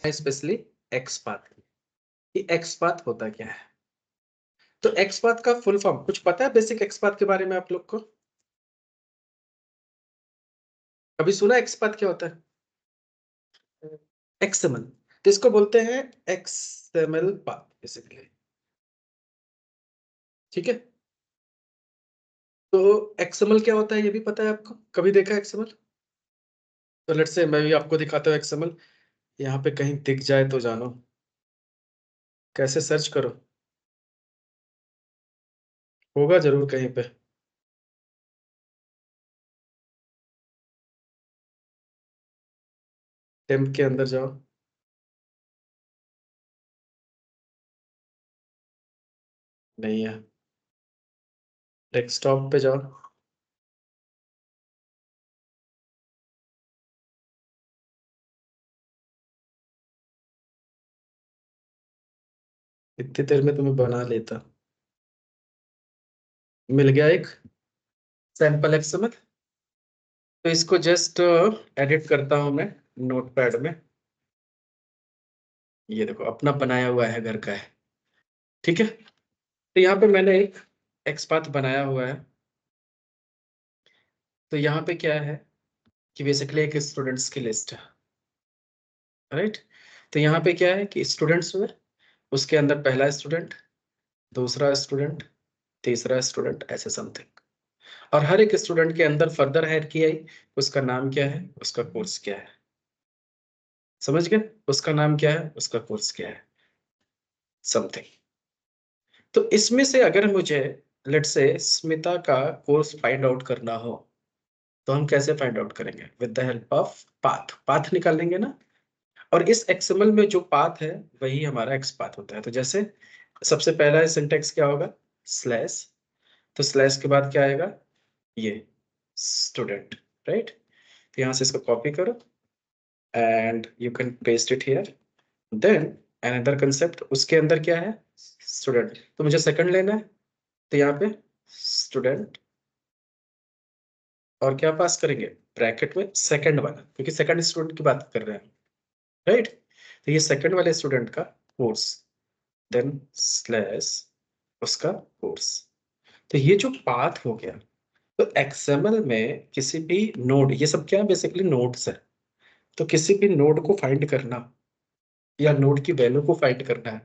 Specially x path. ये x path होता क्या है? तो एक्स पाथ का फुल फॉर्म कुछ पता है? बेसिक एक्स पाथ के बारे में आप लोग को कभी सुना एक्स पाथ क्या होता है? एक्सएमएल, तो इसको बोलते हैं एक्सएमएल पाथ बेसिकली। ठीक है, तो एक्सएमएल क्या होता है ये भी पता है आपको? कभी देखा है एक्सएमएल? तो लेट्स से मैं भी आपको दिखाता हूँ एक्सएमएल। यहाँ पे कहीं दिख जाए तो जानो, कैसे सर्च करो, होगा जरूर कहीं पे। टेम्प के अंदर जाओ, नहीं है। डेस्कटॉप पे जाओ, इतनी देर में तुम्हें बना लेता। मिल गया एक सैंपल एक्सएमएल। तो इसको जस्ट एडिट करता हूं मैं नोटपैड में। ये देखो अपना बनाया हुआ है, घर का है। ठीक है, तो यहाँ पे मैंने एक एक्सपाथ बनाया हुआ है। तो यहाँ पे क्या है कि बेसिकली एक स्टूडेंट्स की लिस्ट है, राइट। तो यहाँ पे क्या है कि स्टूडेंट्स हुए, उसके अंदर पहला स्टूडेंट, दूसरा स्टूडेंट, तीसरा स्टूडेंट, ऐसे समथिंग। और हर एक स्टूडेंट के अंदर फर्दर हायरार्की आई, उसका नाम क्या है, उसका कोर्स क्या है। समझ गए? उसका नाम क्या है, उसका कोर्स क्या है, समथिंग। तो इसमें से अगर मुझे लेट से स्मिता का कोर्स फाइंड आउट करना हो, तो हम कैसे फाइंड आउट करेंगे? With the help of path. Path निकालेंगे ना। और इस एक्सएमएल में जो पाथ है वही हमारा एक्स पाथ होता है। तो जैसे सबसे पहला सिंटेक्स क्या होगा? स्लैश। तो स्लैश के बाद क्या आएगा? ये स्टूडेंट, राइट। तो यहाँ से इसको कॉपी करो and you can paste it here. Then another concept, उसके अंदर क्या है? स्टूडेंट। तो मुझे सेकंड लेना है, तो यहाँ पे स्टूडेंट, और क्या पास करेंगे? ब्रैकेट में सेकंड वाला, क्योंकि सेकंड स्टूडेंट की बात कर रहे हैं, राइट। तो ये सेकंड वाले स्टूडेंट का कोर्स, देन स्लैश उसका कोर्स। तो ये जो पाथ हो गया। तो एक्सएमएल में किसी भी नोड, ये सब क्या है? बेसिकली नोड्स है। तो किसी भी नोड को फाइंड करना या नोड की वैल्यू को फाइंड करना है,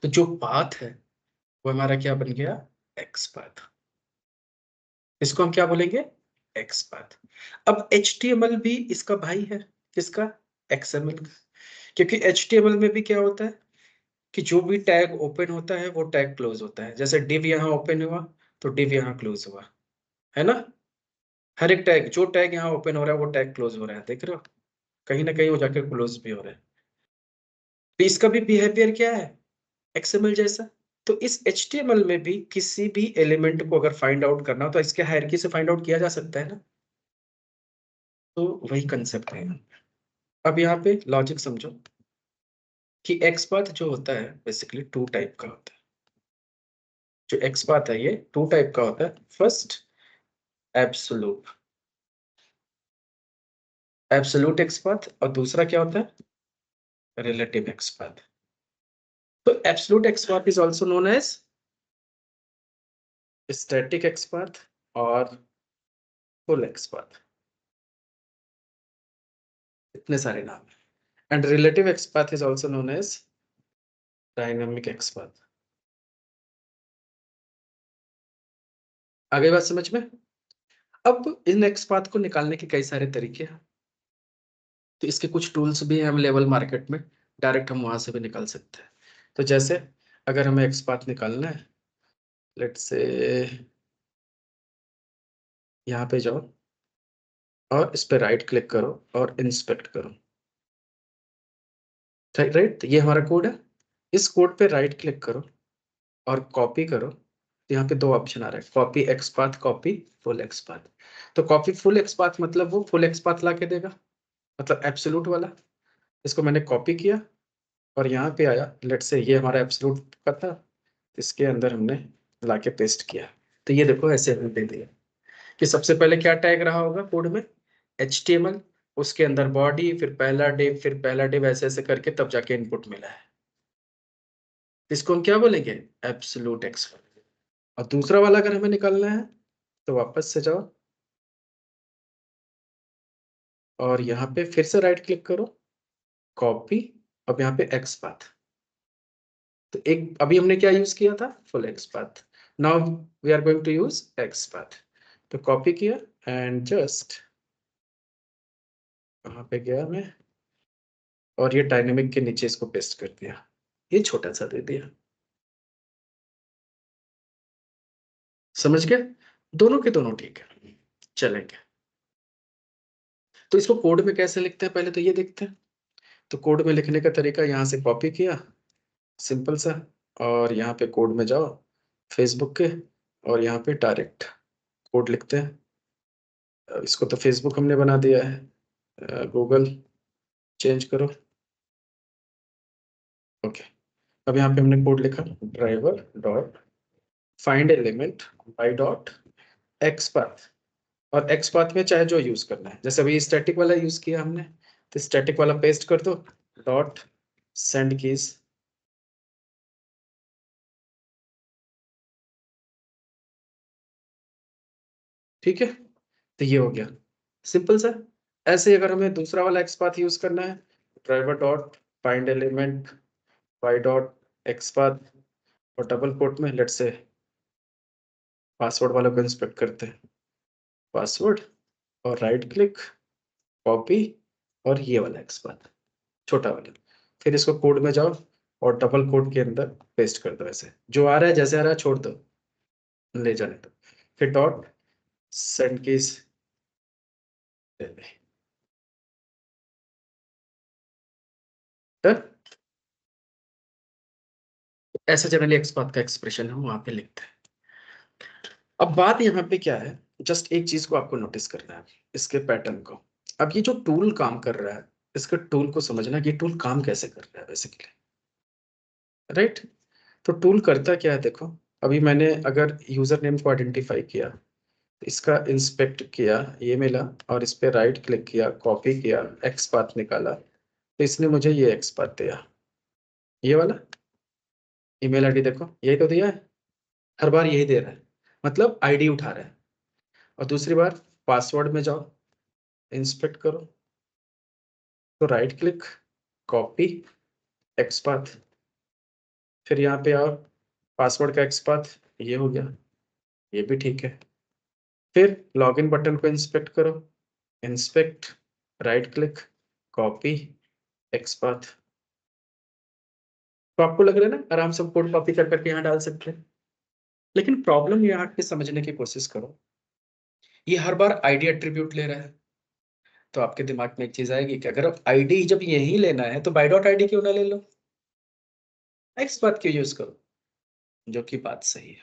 तो जो पाथ है वो हमारा क्या बन गया? X path. इसको हम क्या बोलेंगे? X path. अब HTML भी इसका भाई है। किसका? XML का। क्योंकि HTML में भी क्या होता है कि जो भी टैग ओपन होता है वो टैग क्लोज होता है। जैसे div यहाँ ओपन हुआ तो div यहाँ क्लोज हुआ, है ना। हर एक टैग, जो टैग यहाँ ओपन हो रहा है वो टैग क्लोज हो रहा है, देख रहे हो? कहीं ना कहीं वो जाकर क्लोज भी हो रहा है। तो इसका भी बिहेवियर क्या है? XML जैसा। तो इस HTML में भी किसी भी एलिमेंट को अगर फाइंड आउट करना हो तो इसके हायरार्की से फाइंड आउट किया जा सकता है ना। तो वही कंसेप्ट है। अब यहाँ पे लॉजिक समझो कि एक्स पाथ जो होता है बेसिकली टू टाइप का होता है। जो एक्स पाथ है ये टू टाइप का होता है। First, absolute, absolute XPath, और दूसरा क्या होता है? Relative XPath. तो absolute XPath is also known as static XPath और फुल एक्स पाथ। इतने सारे नाम है। And relative XPath is also known as dynamic XPath. आगे बात समझ में? अब इन एक्स पाथ को निकालने के कई सारे तरीके हैं। तो इसके कुछ टूल्स भी हैं अवेलेबल मार्केट में, डायरेक्ट हम वहां से भी निकाल सकते हैं। तो जैसे अगर हमें एक्स पाथ निकालना है, लेट्स से यहाँ पे जाओ और इस पे राइट क्लिक करो और इंस्पेक्ट करो, राइट राइट। तो ये हमारा कोड है। इस कोड पे राइट क्लिक करो और कॉपी करो। तो यहाँ पे दो ऑप्शन आ रहा है, copy x path, copy full XPath. तो कॉपी फुल एक्स पाथ मतलब वो फुल एक्स पाथ ला के देगा, मतलब एब्सोल्यूट वाला। इसको मैंने कॉपी किया और यहाँ पे आया, लेट्स से ये हमारा एब्सोल्यूट का था, इसके अंदर हमने लाके पेस्ट किया। तो ये देखो ऐसे हमने दे दिया कि सबसे पहले क्या टैग रहा होगा कोड में? HTML। उसके अंदर बॉडी, फिर पहला डिव, फिर पहला डिव, ऐसे ऐसे करके तब जाके इनपुट मिला है। इसको हम क्या बोलेंगे? Absolute x. और दूसरा वाला अगर हमें निकालना है तो वापस से जाओ और यहाँ पे फिर से राइट क्लिक करो, कॉपी, अब यहाँ पे एक्स पाथ। तो एक अभी हमने क्या यूज किया था? Full XPath. Now we are going to use XPath. तो कॉपी किया एंड जस्ट वहां पे गया मैं और ये डायनेमिक के नीचे इसको पेस्ट कर दिया, ये छोटा सा दे दिया। समझ गए? दोनों के दोनों ठीक है, चलेंगे। तो इसको कोड में कैसे लिखते हैं पहले तो ये देखते हैं। तो कोड में लिखने का तरीका, यहाँ से कॉपी किया सिंपल सा, और यहाँ पे कोड में जाओ फेसबुक के, और यहाँ पे डायरेक्ट कोड लिखते हैं। इसको तो फेसबुक हमने बना दिया है, गूगल चेंज करो। ओके, अब यहाँ पे हमने कोड लिखा, driver dot find element by dot XPath. और एक्स पाथ में चाहे जो यूज करना है, जैसे अभी स्टैटिक वाला यूज किया हमने, तो स्टैटिक वाला पेस्ट कर दो, डॉट सेंड कीज। ठीक है, तो ये हो गया सिंपल सा। ऐसे ही अगर हमें दूसरा वाला एक्स पाथ यूज करना है, driver dot find element by dot XPath, और डबल कोट में लेट से पासवर्ड वाला को इंस्पेक्ट करते हैं, पासवर्ड, और राइट क्लिक, कॉपी, और ये वाला एक्स पाथ छोटा वाला। फिर इसको कोड में जाओ और डबल कोड के अंदर पेस्ट कर दो, ऐसे जो आ रहा है जैसे आ रहा है छोड़ दो, ले जाने दो। फिर डॉट सेंड कीज दे दे। डन। ऐसे जनरली एक्स पाथ का एक्सप्रेशन है वहां पे लिखते हैं। अब बात यहाँ पे क्या है, जस्ट एक चीज को आपको नोटिस करना है, इसके पैटर्न को। अब ये जो टूल काम कर रहा है, इसके टूल को समझना कि टूल काम कैसे कर रहा है बेसिकली, राइट? तो टूल करता क्या है देखो। अभी मैंने अगर यूजर नेम को आइडेंटिफाई किया, तो इसका इंस्पेक्ट किया, ये मिला, और इस पे राइट क्लिक किया, कॉपी किया, एक्स पाथ निकाला, तो इसने मुझे ये एक्स पाथ दिया, ये वाला। ईमेल आईडी देखो, यही तो दिया है, हर बार यही दे रहा है, मतलब आईडी उठा रहा है। और दूसरी बार पासवर्ड में जाओ, इंस्पेक्ट करो, तो right click, copy, x path, फिर यहाँ पे आओ, पासवर्ड का एक्स पाथ ये हो गया, ये भी ठीक है। फिर लॉगिन बटन को इंस्पेक्ट करो, inspect, right click, copy, XPath. तो आपको लग रहा है ना आराम से कोड कॉपी कर करके यहाँ डाल सकते हैं। लेकिन प्रॉब्लम यहाँ पे समझने की कोशिश करो, ये हर बार आईडी एट्रीब्यूट ले रहा है। तो आपके दिमाग में एक चीज आएगी कि अगर आईडी जब यही लेना है तो बाय डॉट आईडी क्यों ना ले लो, एक्स पाथ क्यों यूज करो, जो कि बात सही है।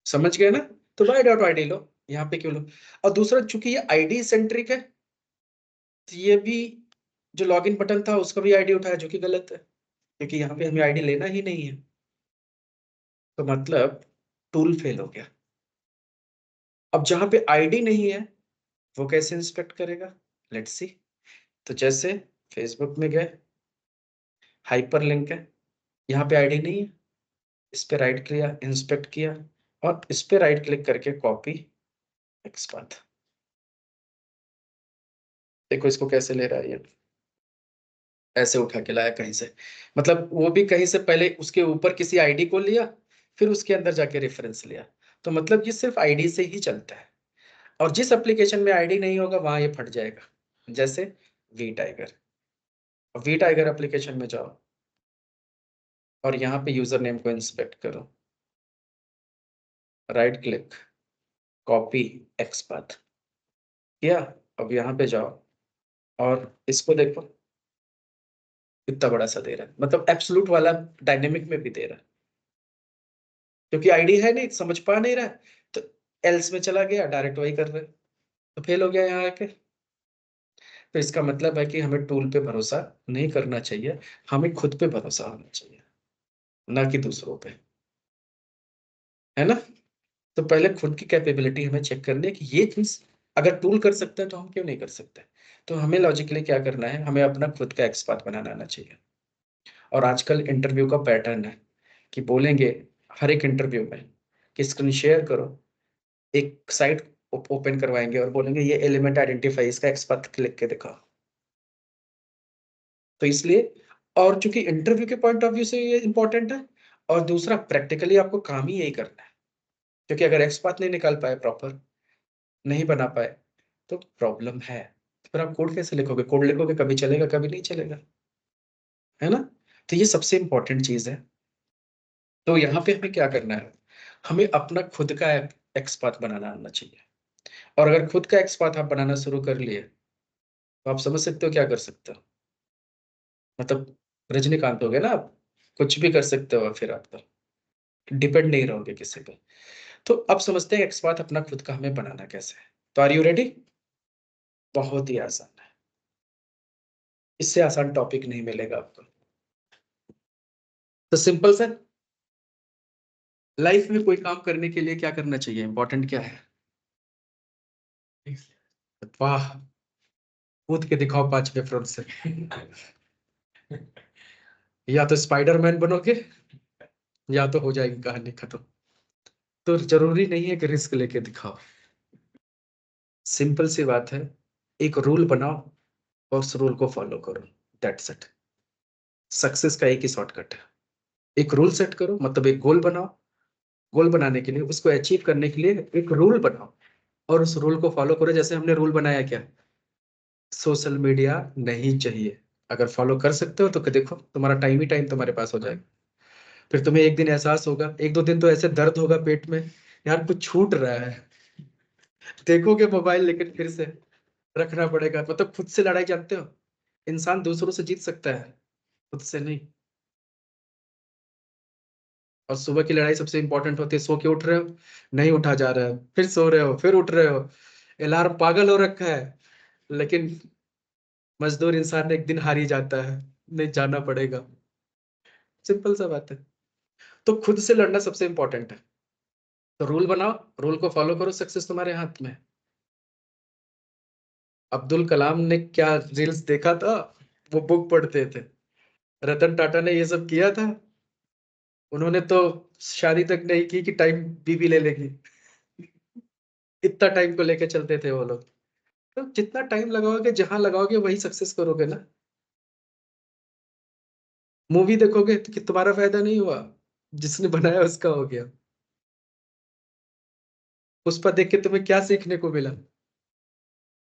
समझ गए ना? तो बाय डॉट आईडी लो, यहाँ पे क्यों लो? और दूसरा, चूंकि ये आईडी सेंट्रिक है, तो ये भी जो लॉगिन बटन था उसका भी आईडी उठाया, जो कि गलत है, क्योंकि यहाँ पे हमें आईडी लेना ही नहीं है। तो मतलब टूल फेल हो गया। अब जहां पे आईडी नहीं है वो कैसे इंस्पेक्ट करेगा? Let's see. तो जैसे फेसबुक में गए, हाइपर लिंक है, यहाँ पे आईडी नहीं है, इस पे राइट किया, इंस्पेक्ट किया, और इस पे राइट क्लिक करके कॉपी, एक्स पाथ। देखो इसको कैसे ले रहा है ये, ऐसे उठा के लाया कहीं से, मतलब वो भी कहीं से पहले उसके ऊपर किसी आईडी को लिया, फिर उसके अंदर जाके रेफरेंस लिया। तो मतलब ये सिर्फ आईडी से ही चलता है, और जिस एप्लीकेशन में आईडी नहीं होगा वहां ये फट जाएगा। जैसे vtiger, vtiger application में जाओ और यहाँ पे यूजर नेम को इंस्पेक्ट करो, right click, copy, XPath किया। अब यहाँ पे जाओ और इसको देखो, इतना बड़ा सा दे रहा है, मतलब एब्सोल्यूट वाला डायनेमिक में भी दे रहा है, क्योंकि आईडी है नहीं, समझ पा नहीं रहा है, तो एल्स में चला गया, डायरेक्ट वही कर रहे हैं, तो फेल हो गया यहाँ आके। तो इसका मतलब है कि हमें टूल पे भरोसा नहीं करना चाहिए, हमें खुद पे भरोसा होना चाहिए, ना कि दूसरों पे, है ना? तो पहले खुद की कैपेबिलिटी हमें चेक करनी है कि ये चीज अगर टूल कर सकता है तो हम क्यों नहीं कर सकते? तो हमें लॉजिकली क्या करना है, हमें अपना खुद का एक्सपाथ बनाना आना चाहिए। और आजकल इंटरव्यू का पैटर्न है कि बोलेंगे हर एक इंटरव्यू में कि स्क्रीन शेयर करो, एक साइट ओपन करवाएंगे और बोलेंगे ये एलिमेंट आइडेंटिफाई, इसका एक्सपाथ लिख के दिखाओ। तो इसलिए, और चूंकि इंटरव्यू के पॉइंट ऑफ व्यू से ये इंपॉर्टेंट है, और दूसरा प्रैक्टिकली आपको काम ही यही करना है, क्योंकि अगर एक्सपाथ नहीं निकाल पाए, प्रॉपर नहीं बना पाए, तो प्रॉब्लम है। तो फिर आप कोड कैसे लिखोगे? कोड लिखोगे, कभी चलेगा कभी नहीं चलेगा, है ना? तो ये सबसे इंपॉर्टेंट चीज है। तो यहाँ पे हमें क्या करना है, हमें अपना खुद का एक्सपाथ बनाना आना चाहिए। और अगर खुद का एक्सपाथ आप बनाना शुरू कर लिए, तो आप समझ सकते हो क्या कर सकते हो। मतलब रजनीकांत हो गए ना आप, कुछ भी कर सकते हो फिर आप, डिपेंड नहीं रहोगे किसी पे। तो अब समझते हैं एक्सपाथ अपना खुद का हमें बनाना कैसे है। तो आर यू रेडी? बहुत ही आसान है, इससे आसान टॉपिक नहीं मिलेगा आपको। तो सिंपल सा, लाइफ में कोई काम करने के लिए क्या करना चाहिए, इंपॉर्टेंट क्या है? वाह, कूद के दिखाओ 5वें फ्लोर से। या तो स्पाइडरमैन बनोगे, या तो हो जाएगी कहानी खत्म। तो जरूरी नहीं है कि रिस्क लेके दिखाओ, सिंपल सी बात है, एक रूल बनाओ और उस रूल को फॉलो करो, दैट्स इट। सक्सेस का एक ही शॉर्टकट है, एक रूल सेट करो, मतलब एक गोल बनाओ, गोल बनाने के लिए, उसको अचीव करने के लिए एक रूल बनाओ, और उस रूल को फॉलो करो। जैसे हमने रूल बनाया क्या, सोशल मीडिया नहीं चाहिए। अगर फॉलो कर सकते हो तो देखो, तुम्हारा टाइम ही टाइम तुम्हारे पास हो जाएगा। फिर तुम्हें एक दिन एहसास होगा, एक दो दिन तो ऐसे दर्द होगा पेट में, यार कुछ छूट रहा है, देखोगे मोबाइल, लेकिन फिर से रखना पड़ेगा। मतलब खुद से लड़ाई, जानते हो, इंसान दूसरों से जीत सकता है, खुद से नहीं। और सुबह की लड़ाई सबसे इंपॉर्टेंट होती है, सो के उठ रहे हो, नहीं उठा जा रहा है, फिर सो रहे हो, फिर उठ रहे हो, अलार्म पागल हो रखा है, लेकिन मजदूर इंसान एक दिन हार ही जाता है, नहीं जाना पड़ेगा। सिंपल सा बात है। तो खुद से लड़ना सबसे इंपॉर्टेंट है। तो रूल बनाओ, रूल को फॉलो करो, सक्सेस तुम्हारे हाथ में है। अब्दुल कलाम ने क्या रील्स देखा था, वो बुक पढ़ते थे। रतन टाटा ने ये सब किया था, उन्होंने तो शादी तक नहीं की कि टाइम बीवी ले लेगी, इतना टाइम को लेके चलते थे वो लोग। तो जितना टाइम लगाओगे, जहां लगाओगे वही सक्सेस करोगे ना। मूवी देखोगे तो कि तुम्हारा फायदा नहीं हुआ, जिसने बनाया उसका हो गया। पुष्पा देख के तुम्हें क्या सीखने को मिला?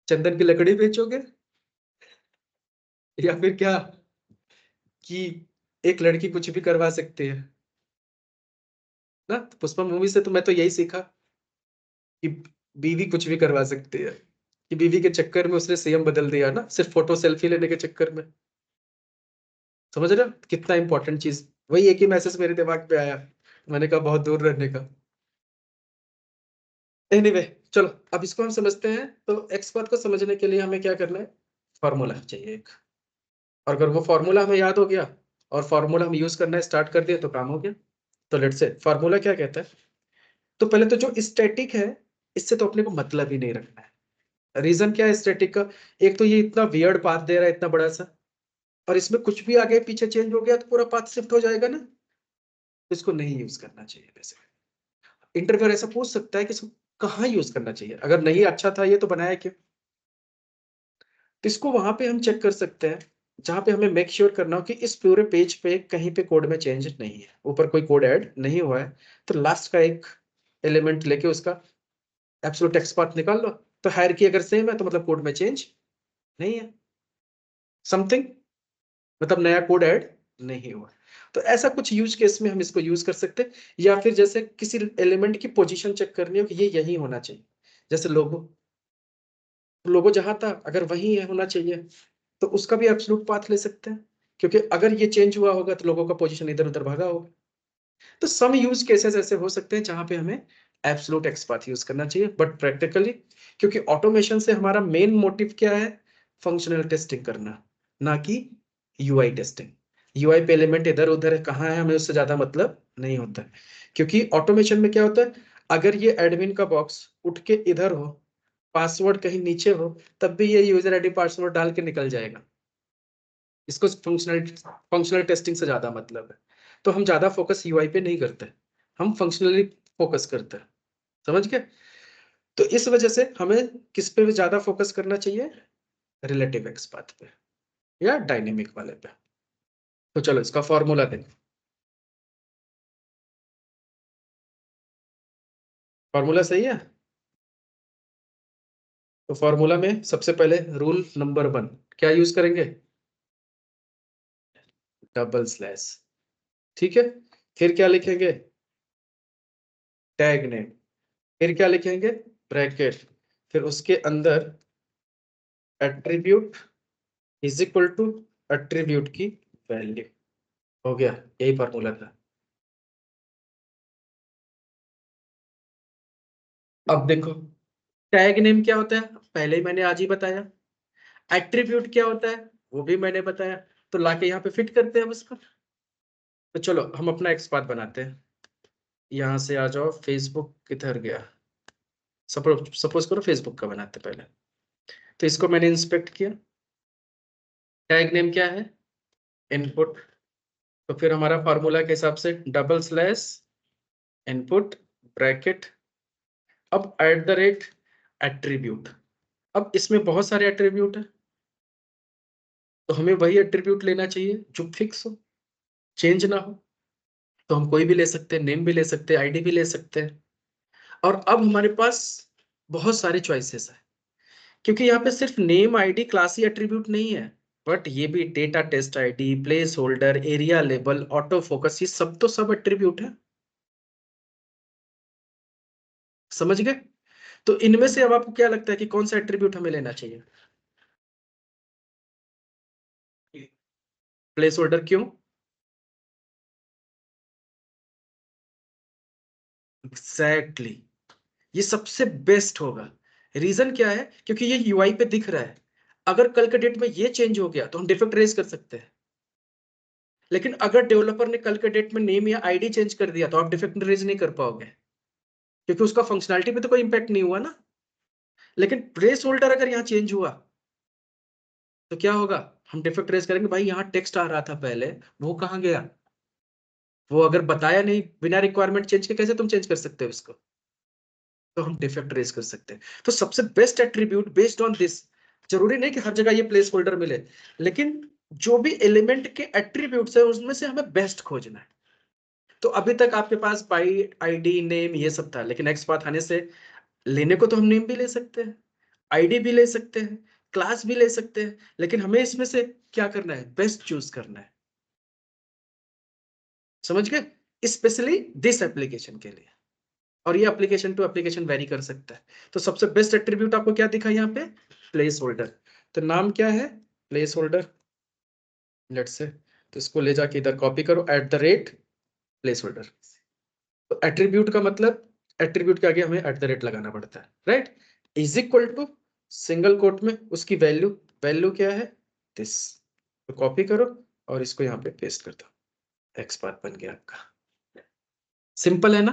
चंदन की लकड़ी बेचोगे, या फिर क्या, कि एक लड़की कुछ भी करवा सकती है ना? तो पुष्पा मूवी से तो मैं तो यही सीखा कि बीवी कुछ भी करवा सकती है, कि बीवी के चक्कर में उसने सीएम बदल दिया ना, सिर्फ फोटो सेल्फी लेने के चक्कर में। समझ रहे हो कितना इंपॉर्टेंट चीज? वही एक ही मैसेज मेरे दिमाग पे आया, मैंने कहा बहुत दूर रहने का। एनीवे, चलो अब इसको हम समझते हैं। तो एक्स बात को समझने के लिए हमें क्या करना है, फॉर्मूला चाहिए एक। और अगर वो फॉर्मूला हमें याद हो गया, और फॉर्मूला हम यूज करना स्टार्ट कर दिए, तो काम हो गया। तो लेट्स से फॉर्मूला क्या कहता है। तो पहले तो जो स्टैटिक है, इससे तो अपने को मतलब ही नहीं रखना है। रीजन क्या है स्टैटिक का, एक तो ये इतना वियर्ड पाथ दे रहा है, इतना बड़ा सा, और इसमें कुछ भी आगे पीछे चेंज हो गया तो पूरा पाथ शिफ्ट हो जाएगा ना, तो इसको नहीं यूज करना चाहिए। वैसे इंटरव्यूअर ऐसा पूछ सकता है कि इसको कहाँ यूज करना चाहिए, अगर नहीं अच्छा था ये तो बनाया क्यों। तो इसको वहां पे हम चेक कर सकते हैं, जहां पे हमें मेक श्योर करना हो कि इस पूरे पेज पे कहीं पे कोड में चेंज नहीं है, ऊपर कोई कोड ऐड नहीं हुआ है। तो लास्ट का एक एलिमेंट लेके उसका एब्सोल्यूट टेक्स्ट पाथ निकाल लो। तो हायरार्की अगर सेम है तो मतलब कोड में चेंज नहीं है, समथिंग, मतलब नया कोड ऐड नहीं हुआ। तो ऐसा कुछ यूज केस में हम इसको यूज कर सकते हैं। या फिर जैसे किसी एलिमेंट की पोजीशन चेक करनी हो कि ये यही होना चाहिए, जैसे लोगो, लोगो जहां था अगर वही है होना चाहिए, तो उसका भी एब्सोल्यूट पाथ ले सकते हैं, क्योंकि अगर ये चेंज हुआ होगा तो लोगों का पोजीशन इधर उधर भागा होगा। तो सम यूज केसेस ऐसे हो सकते हैं जहां पे हमें एब्सोल्यूट एक्स पाथ यूज करना चाहिए, बट प्रैक्टिकली, क्योंकि ऑटोमेशन से हमारा मेन मोटिव क्या है, फंक्शनल टेस्टिंग करना, ना कि यूआई टेस्टिंग। यूआई पे एलिमेंट इधर उधर है कहाँ है, हमें उससे ज्यादा मतलब नहीं होता है। क्योंकि ऑटोमेशन में क्या होता है, अगर ये एडमिन का बॉक्स उठ के इधर हो, पासवर्ड कहीं नीचे हो तब भी ये यूजर आईडी पासवर्ड डाल के निकल जाएगा। इसको फंक्शनल टेस्टिंग से ज्यादा मतलब है। तो हम ज्यादा फोकस यूआई पे नहीं करते, हम फंक्शनली फोकस करते हैं। समझ गए? तो इस वजह से हमें किस पे ज्यादा फोकस करना चाहिए, रिलेटिव एक्सपाथ पे या डायनेमिक वाले पे। तो चलो इसका फॉर्मूला देखो। फॉर्मूला सही है? तो फॉर्मूला में सबसे पहले रूल नंबर 1 क्या यूज करेंगे, डबल स्लैश। ठीक है, फिर क्या लिखेंगे, टैग नेम। फिर क्या लिखेंगे, ब्रैकेट। फिर उसके अंदर attribute is equal to attribute की वैल्यू। हो गया, यही फॉर्मूला था। अब देखो, टैग नेम क्या होता है पहले ही मैंने आज ही बताया। एट्रीब्यूट क्या होता है वो भी मैंने बताया। तो लाके यहाँ पे फिट करते हैं उसको। तो चलो हम अपना एक्सपाथ बनाते हैं। यहाँ से आ जाओ, फेसबुक किधर गया, सपोज सपोज करो फेसबुक का बनाते पहले। तो इसको मैंने इंस्पेक्ट किया। टैग नेम क्या है, इनपुट। तो फिर हमारा फॉर्मूला के हिसाब से डबल स्लैश इनपुट ब्रैकेट। अब एट द रेट एट्रीब्यूट। अब इसमें बहुत सारे एट्रीब्यूट है, तो हमें वही एट्रीब्यूट लेना चाहिए जो फिक्स हो, चेंज ना हो। तो हम कोई भी ले सकते हैं, नेम भी ले सकते हैं, आईडी भी ले सकते हैं। और अब हमारे पास बहुत सारे चॉइसेस है, क्योंकि यहाँ पे सिर्फ नेम आईडी क्लास ही एट्रीब्यूट नहीं है, बट ये भी data test ID, placeholder, aria label, autofocus, ये सब तो सब एट्रीब्यूट है। समझ गए? तो इनमें से अब आपको क्या लगता है कि कौन सा एट्रीब्यूट हमें लेना चाहिए, प्लेस होल्डर? क्यों? एग्जैक्टली ये सबसे बेस्ट होगा। रीजन क्या है, क्योंकि ये यूआई पे दिख रहा है। अगर कल के डेट में ये चेंज हो गया तो हम डिफेक्ट रेज कर सकते हैं। लेकिन अगर डेवलपर ने कल के डेट में नेम या आईडी चेंज कर दिया तो आप डिफेक्ट रेज नहीं कर पाओगे, क्योंकि उसका फंक्शनैलिटी पे तो कोई इंपैक्ट नहीं हुआ ना। लेकिन प्लेस होल्डर अगर यहाँ चेंज हुआ तो क्या होगा, हम डिफेक्ट रेज करेंगे, भाई यहाँ टेक्स्ट आ रहा था पहले, वो कहाँ गया? वो अगर बताया नहीं, बिना रिक्वायरमेंट चेंज के कैसे तुम चेंज कर सकते हो इसको? तो हम डिफेक्ट रेज कर सकते हैं। तो सबसे best attribute based on this, जरूरी नहीं कि हर जगह ये प्लेस होल्डर मिले, लेकिन जो भी एलिमेंट के एट्रीब्यूट्स है उसमें से हमें बेस्ट खोजना है। तो अभी तक आपके पास बाई आईडी नेम ये सब था, लेकिन एक्स पाथ आने से लेने को तो हम नेम भी ले सकते हैं, आईडी भी ले सकते हैं, क्लास भी ले सकते हैं, लेकिन हमें इसमें से क्या करना है, बेस्ट चूज करना है। समझ गए? स्पेशली दिस एप्लीकेशन के लिए। और ये एप्लीकेशन टू एप्लीकेशन वेरी कर सकता है। तो सबसे बेस्ट एट्रीब्यूट आपको क्या दिखा यहाँ पे, प्लेस होल्डर। तो नाम क्या है, प्लेस होल्डर, लेट्स से। तो इसको ले जाके इधर कॉपी करो, at the rate place holder. तो एट्रीब्यूट का मतलब, एट्रीब्यूट के आगे हमें एट द रेट लगाना पड़ता है, right? Is equal to single quote में उसकी वैल्यू, वैल्यू क्या है, दिस। तो कॉपी करो और इसको यहाँ पे पेस्ट कर दो, एक्सपाथ बन गया आपका। सिंपल है ना,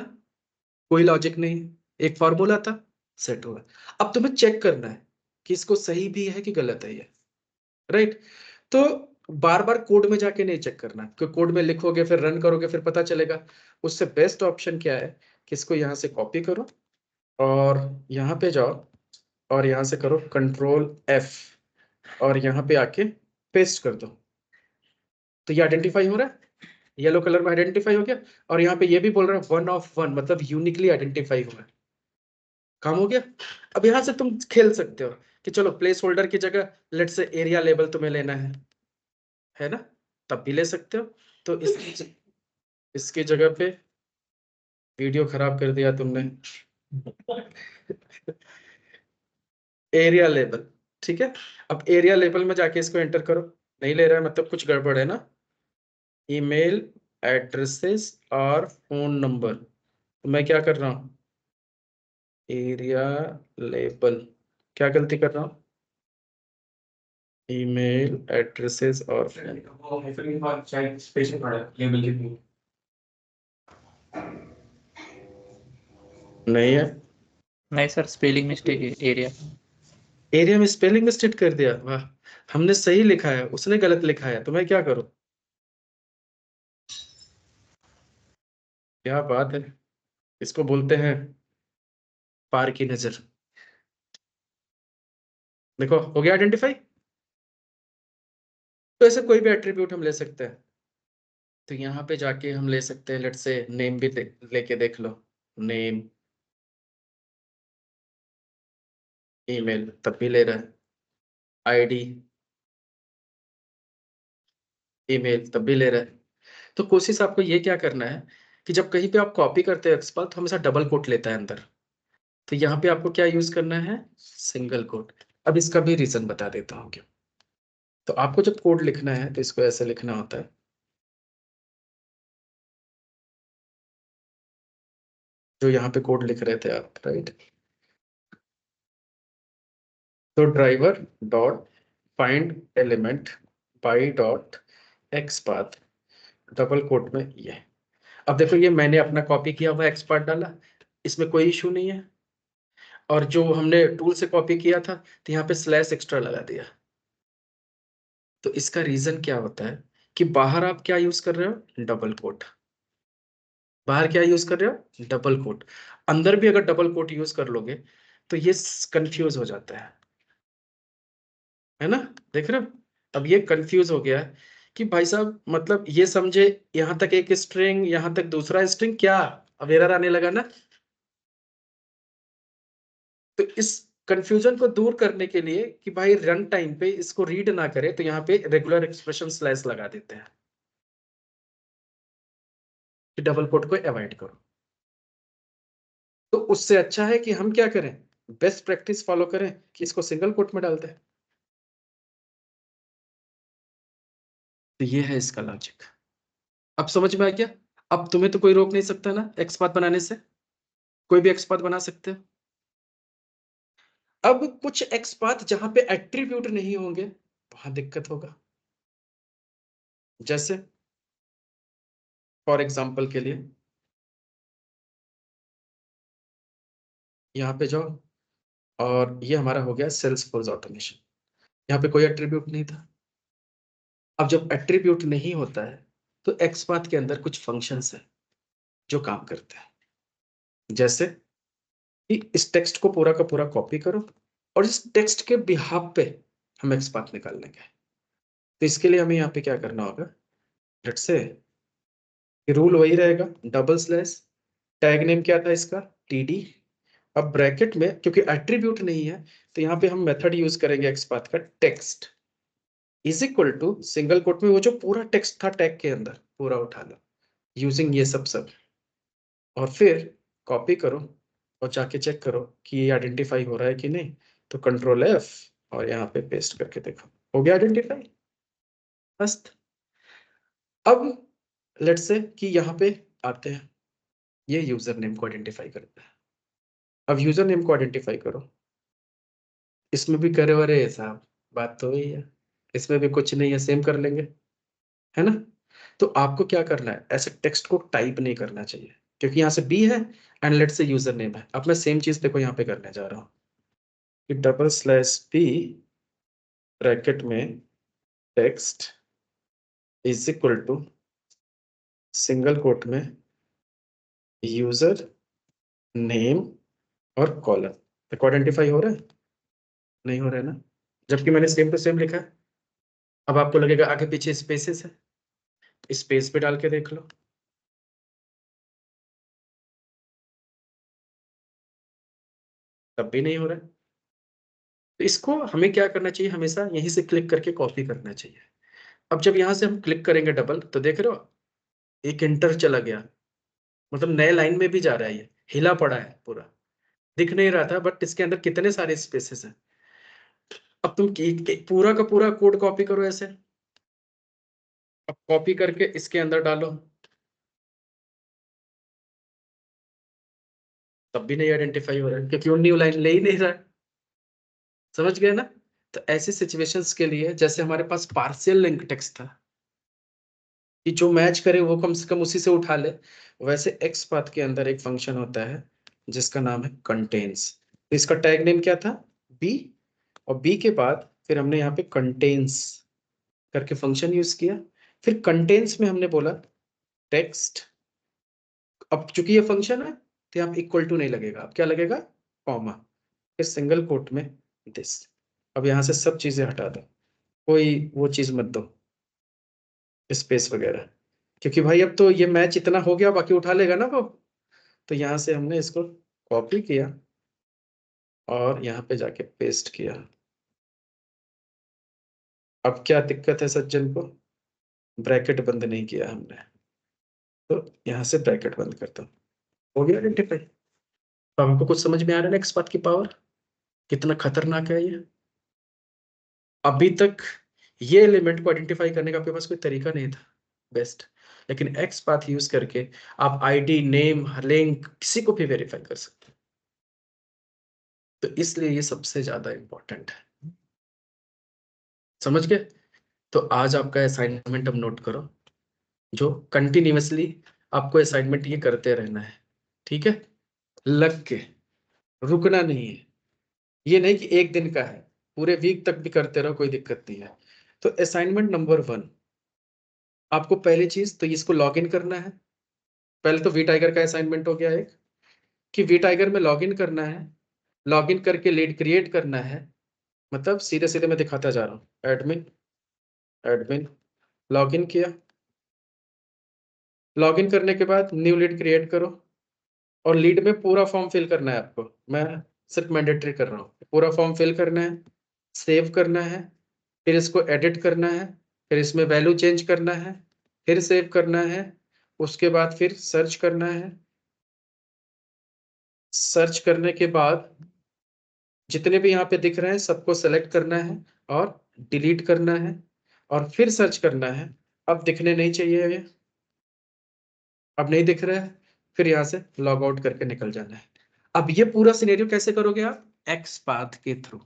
कोई लॉजिक नहीं है, एक फॉर्मूला था, सेट हुआ। अब तुम्हें चेक करना है कि इसको सही भी है कि गलत है ये, राइट? तो बार बार कोड में जाके नहीं चेक करना, क्योंकि कोड में लिखोगे फिर रन करोगे फिर पता चलेगा। उससे बेस्ट ऑप्शन क्या है कि इसको यहाँ से कॉपी करो और यहाँ पे जाओ और यहाँ से करो कंट्रोल एफ और यहाँ पे आके पेस्ट कर दो। तो ये आइडेंटिफाई हो रहा है, येलो कलर में आइडेंटिफाई हो गया। और यहाँ पे ये भी बोल रहा है 1 of 1, मतलब यूनिकली आइडेंटिफाई हुआ है। काम हो गया। अब यहाँ से तुम खेल सकते हो कि चलो प्लेस होल्डर की जगह लेट से एरिया लेबल तुम्हें लेना है ना, तब भी ले सकते हो। तो इसकी जगह पे वीडियो खराब कर दिया तुमने। एरिया लेबल, ठीक है। अब एरिया लेबल में जाके इसको एंटर करो, नहीं ले रहा है मतलब कुछ गड़बड़ है ना। ईमेल एड्रेसेस और फोन नंबर, तो मैं क्या कर रहा हूँ, एरिया लेबल, क्या गलती कर रहा हूँ, ईमेल एड्रेसेस और नहीं है, नहीं सर, स्पेलिंग मिस्टेक है एरिया। एरिया में स्पेलिंग मिस्टेक कर दिया, वाह। हमने सही लिखा है, उसने गलत लिखा है, तो मैं क्या करूं? क्या बात है, इसको बोलते हैं पार की नजर। देखो हो गया आइडेंटिफाई। तो ऐसे कोई भी एट्रीब्यूट हम ले सकते हैं। तो यहाँ पे जाके हम ले सकते हैं, लेट से नेम भी लेके देख लो। नेम, ईमेल तब भी ले रहा है, आईडी, ईमेल तब भी ले रहा है। तो कोशिश आपको ये क्या करना है कि जब कहीं पे आप कॉपी करते हो एक्सपाल, तो हमेशा डबल कोट लेता है अंदर। तो यहाँ पे आपको क्या यूज करना है? Single quote. अब इसका भी रीजन बता देता हूँ क्यों। तो आपको जब कोड लिखना है तो इसको ऐसे लिखना होता है, जो यहाँ पे कोड लिख रहे थे आप, राइट। तो driver dot find element by dot XPath, double quote में ये। अब देखो ये मैंने अपना कॉपी किया हुआ एक्स पाथ डाला, इसमें कोई इशू नहीं है। और जो हमने टूल से कॉपी किया था, तो यहाँ पे स्लैश एक्स्ट्रा लगा दिया। तो इसका रीजन क्या होता है कि बाहर आप क्या यूज कर रहे हो? Double quote. बाहर क्या यूज कर रहे हो? Double quote. अंदर भी अगर डबल कोट यूज कर लोगे तो ये कंफ्यूज हो जाता है ना? देख रहे हो? अब ये कंफ्यूज हो गया कि भाई साहब, मतलब ये समझे यहां तक एक स्ट्रिंग, यहां तक दूसरा स्ट्रिंग, क्या अब एरर आने लगा ना? तो इस कंफ्यूजन को दूर करने के लिए कि भाई रन टाइम पे इसको रीड ना करे, तो यहाँ पे रेगुलर एक्सप्रेशन स्लैश लगा देते हैं कि डबल कोट को अवॉइड करो। तो उससे अच्छा है कि हम क्या करें, बेस्ट प्रैक्टिस फॉलो करें कि इसको सिंगल कोट में डालते हैं। तो ये है इसका लॉजिक। अब समझ में आ गया? अब तुम्हें तो कोई रोक नहीं सकता ना एक्सपाथ बनाने से, कोई भी एक्सपाथ बना सकते हो। अब कुछ एक्सपाथ जहां पे एट्रीब्यूट नहीं होंगे वहां दिक्कत होगा। जैसे फॉर एग्जांपल के लिए यहाँ पे जाओ, और ये हमारा हो गया सेल्स फोर्स ऑटोमेशन। यहाँ पे कोई एट्रीब्यूट नहीं था। अब जब एट्रीब्यूट नहीं होता है तो एक्सपाथ के अंदर कुछ फंक्शंस है जो काम करते हैं। जैसे कि इस टेक्स्ट को पूरा का पूरा कॉपी करो, और इस टेक्स्ट के बिहाफ पे हम एक्सपाथ निकाल लेंगे। तो इसके लिए हमें यहाँ पे क्या करना होगा? लेट्स से रूल वही रहेगा, डबल स्लैश, टैग नेम क्या था इसका? टीडी। अब ब्रैकेट में क्योंकि एट्रीब्यूट नहीं है, तो यहाँ पे हम मेथड यूज करेंगे एक्सपाथ का, text is equal to single quote में वो जो पूरा टेक्स्ट था टैग के अंदर पूरा उठा लो, यूजिंग ये सब। और फिर कॉपी करो और जाके चेक करो कि ये आइडेंटिफाई हो रहा है कि नहीं। तो कंट्रोल एफ और यहाँ पे पेस्ट करके देखो, हो गया आइडेंटिफाई। मस्त। अब लेट्स से कि यहाँ पे आते हैं, ये यूजर नेम को आइडेंटिफाई करता है। अब यूजर नेम को आइडेंटिफाई करो, इसमें भी करे, अरे साहब बात तो वही है, इसमें भी कुछ नहीं है, सेम कर लेंगे, है ना? तो आपको क्या करना है, ऐसे टेक्स्ट को टाइप नहीं करना चाहिए, क्योंकि यहाँ से बी है एंड लेट से यूजर नेम है। अब मैं सेम चीज देखो यहाँ पे करने जा रहा हूँ कि डबल स्लैश पी ब्रैकेट में text is equal to single quote में यूजर नेम और कॉलम। तो आइडेंटिफाई हो रहा है? नहीं हो रहा है ना, जबकि मैंने सेम टू सेम लिखा है। अब आपको लगेगा आगे पीछे स्पेसेस है, स्पेस पे डाल के देख लो, तब भी नहीं हो रहा है। तो इसको हमें क्या करना चाहिए, हमेशा यहीं से क्लिक करके कॉपी करना चाहिए। अब जब यहां से हम क्लिक करेंगे डबल, तो देख रहे हो एक इंटर चला गया, मतलब नए लाइन में भी जा रहा है, ये हिला पड़ा है पूरा, दिख नहीं रहा था, बट इसके अंदर कितने सारे स्पेसेस हैं। अब तुम पूरा का पूरा कोड कॉपी करो ऐसे, अब कॉपी करके इसके अंदर डालो, तब भी नहीं आइडेंटिफाई हो रहा है, क्योंकि वो न्यू लाइन ले ही नहीं रहा है। समझ गए ना? तो ऐसी सिचुएशंस के लिए, जैसे हमारे पास पार्शियल लिंक टेक्स्ट था कि जो मैच करे वो कम से कम उसी से उठा ले, वैसे एक्स पाथ के अंदर एक फंक्शन होता है जिसका नाम है कंटेन्स। तो इसका टैग नेम क्या था, बी, और बी के बाद फिर हमने यहाँ पे कंटेन्स करके फंक्शन यूज किया। फिर कंटेन्स में हमने बोला टेक्स्ट, अब चूंकि ये फंक्शन है तो यहाँ इक्वल टू नहीं लगेगा, अब क्या लगेगा, कॉमा, फिर सिंगल कोट में दिस। अब यहाँ से सब चीजें हटा दो, कोई वो चीज मत दो, स्पेस वगैरह, क्योंकि भाई अब तो ये मैच इतना हो गया, बाकी उठा लेगा ना वो। तो यहाँ से हमने इसको कॉपी किया और यहाँ पे जाके पेस्ट किया। अब क्या दिक्कत है सज्जन को, ब्रैकेट बंद नहीं किया हमने, तो यहाँ से ब्रैकेट बंद करता हूँ। हो गया आइडेंटिफाई। तो हमको कुछ समझ में आ रहा है ना एक्स बात की पावर कितना खतरनाक है ये। अभी तक ये एलिमेंट को आइडेंटिफाई करने का आपके पास कोई तरीका नहीं था बेस्ट, लेकिन एक्स पाथ यूज करके आप आईडी, नेम, लिंक किसी को भी वेरीफाई कर सकते हैं। तो इसलिए ये सबसे ज्यादा इंपॉर्टेंट है, समझ गए। तो आज आपका असाइनमेंट अब नोट करो, जो कंटिन्यूअसली आपको असाइनमेंट ये करते रहना है, ठीक है, लग के, रुकना नहीं है। ये नहीं कि एक दिन का है, पूरे वीक तक भी करते रहो, कोई दिक्कत नहीं है। तो असाइनमेंट नंबर 1, आपको पहली चीज तो इसको लॉग इन करना है। पहले तो वी टाइगर का असाइनमेंट हो गया एक, कि वी टाइगर में लॉग इन करना है, लॉग इन करके लीड क्रिएट करना है। मतलब सीधे सीधे मैं दिखाता जा रहा हूँ, एडमिन, एडमिन, लॉग इन किया, लॉग इन करने के बाद न्यू लीड क्रिएट करो, और लीड में पूरा फॉर्म फिल करना है आपको, मैं सिर्फ मैंडेटरी कर रहा हूँ, पूरा फॉर्म फिल करना है, सेव करना है, फिर इसको एडिट करना है, फिर इसमें वैल्यू चेंज करना है, फिर सेव करना है, उसके बाद फिर सर्च करना है, सर्च करने के बाद जितने भी यहाँ पे दिख रहे हैं सबको सेलेक्ट करना है और डिलीट करना है, और फिर सर्च करना है। अब दिखने नहीं चाहिए ये, अब नहीं दिख रहा है, फिर यहाँ से लॉग आउट करके निकल जाना है। अब ये पूरा सिनेरियो कैसे करोगे आप, एक्स पाथ के थ्रू।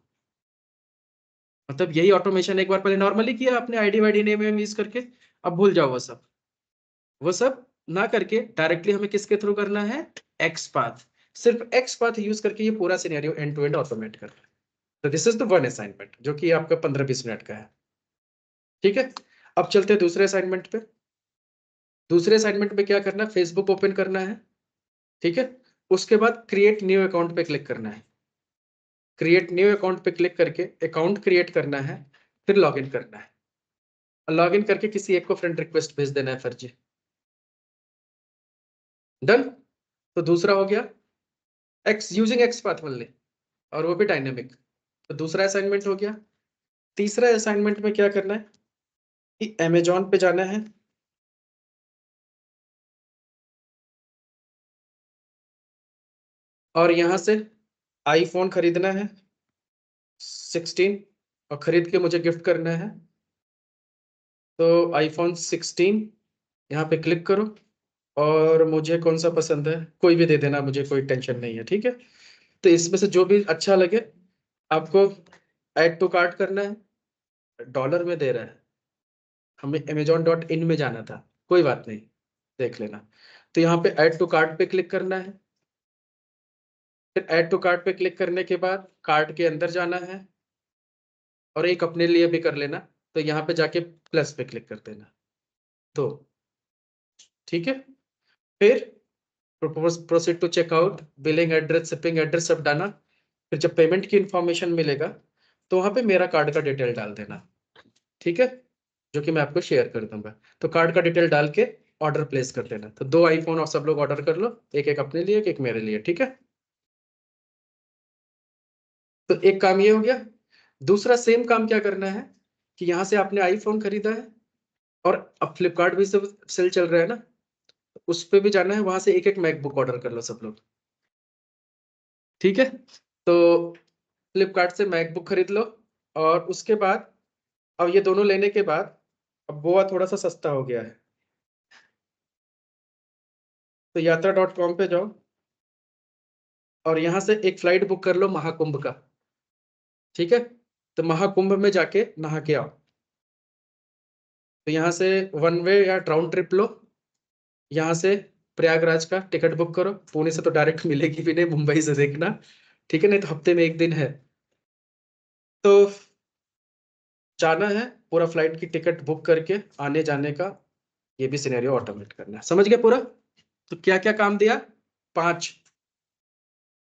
मतलब यही ऑटोमेशन एक बार पहले नॉर्मली किया आपने, आईडी वाईडी नेम यूज करके, अब भूल जाओ वो सब, वो सब ना करके डायरेक्टली हमें किसके थ्रू करना है, एक्स पाथ। सिर्फ एक्स पाथ यूज करके ये पूरा scenario end to end automate करना है। तो this is the one assignment जो कि आपका 15-20 मिनट का है, ठीक है। अब चलते हैं दूसरे असाइनमेंट पे। दूसरे असाइनमेंट में क्या करना है, फेसबुक ओपन करना है, ठीक है। उसके बाद क्रिएट न्यू अकाउंट पे क्लिक करना है, क्रिएट न्यू अकाउंट पे क्लिक करके अकाउंट क्रिएट करना है, फिर लॉग इन करना है, लॉग इन करके किसी एक को फ्रेंड रिक्वेस्ट भेज देना है फर्जी। डन। तो दूसरा हो गया x using x path only, और वो भी डायनेमिक। तो दूसरा असाइनमेंट हो गया। तीसरा असाइनमेंट में क्या करना है कि अमेजोन पे जाना है, और यहां से आईफोन खरीदना है 16, और खरीद के मुझे गिफ्ट करना है। तो आईफोन 16 यहाँ पे क्लिक करो, और मुझे कौन सा पसंद है कोई भी दे देना, मुझे कोई टेंशन नहीं है, ठीक है। तो इसमें से जो भी अच्छा लगे आपको ऐड टू कार्ट करना है। डॉलर में दे रहा है, हमें amazon.in में जाना था, कोई बात नहीं, देख लेना। तो यहाँ पे ऐड टू कार्ट पे क्लिक करना है, फिर ऐड टू कार्ट पे क्लिक करने के बाद कार्ट के अंदर जाना है, और एक अपने लिए भी कर लेना। तो यहाँ पे जाके प्लस पे क्लिक कर देना, तो ठीक है। फिर proceed to checkout, billing address, shipping address सब डाला। फिर जब पेमेंट की इंफॉर्मेशन मिलेगा तो वहां पे मेरा कार्ड का डिटेल डाल देना, ठीक है, जो कि मैं आपको शेयर कर दूंगा। तो कार्ड का डिटेल डाल के ऑर्डर प्लेस कर देना। तो 2 आईफोन और सब लोग ऑर्डर कर लो, एक एक अपने लिए, एक एक मेरे लिए, ठीक है। तो एक काम ये हो गया। दूसरा सेम काम क्या करना है कि यहाँ से आपने आईफोन खरीदा है, और अब फ्लिपकार्ट भी सब सेल चल रहा है ना, उस पे भी जाना है, वहां से एक एक मैकबुक ऑर्डर कर लो सब लोग, ठीक है। तो फ्लिपकार्ट से मैकबुक खरीद लो, और उसके बाद अब ये दोनों लेने के बाद अब गोवा थोड़ा सा सस्ता हो गया है, तो यात्रा.com पे जाओ, और यहाँ से एक फ्लाइट बुक कर लो महाकुंभ का, ठीक है। तो महाकुंभ में जाके नहा के आओ। तो यहाँ से वन वे या राउंड ट्रिप लो, यहाँ से प्रयागराज का टिकट बुक करो, पुणे से तो डायरेक्ट मिलेगी भी नहीं, मुंबई से देखना, ठीक है, नहीं तो हफ्ते में एक दिन है, तो जाना है, पूरा फ्लाइट की टिकट बुक करके आने जाने का, ये भी सिनेरियो ऑटोमेट करना है। समझ गए पूरा? तो क्या क्या काम दिया? 5।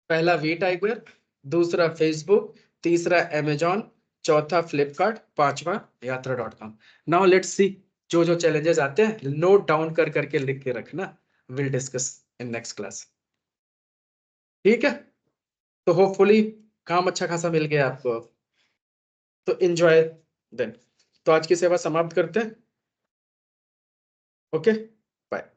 पहला वी टाइगर, दूसरा फेसबुक, तीसरा अमेजॉन, चौथा फ्लिपकार्ट, पांचवा यात्रा.com। नाउ लेट्स सी, जो जो चैलेंजेस आते हैं नोट डाउन कर करके लिख के रखना, will discuss in next class. ठीक है, तो होपफुली काम अच्छा खासा मिल गया आपको, तो एंजॉय देन। तो आज की सेवा समाप्त करते हैं। Okay, bye.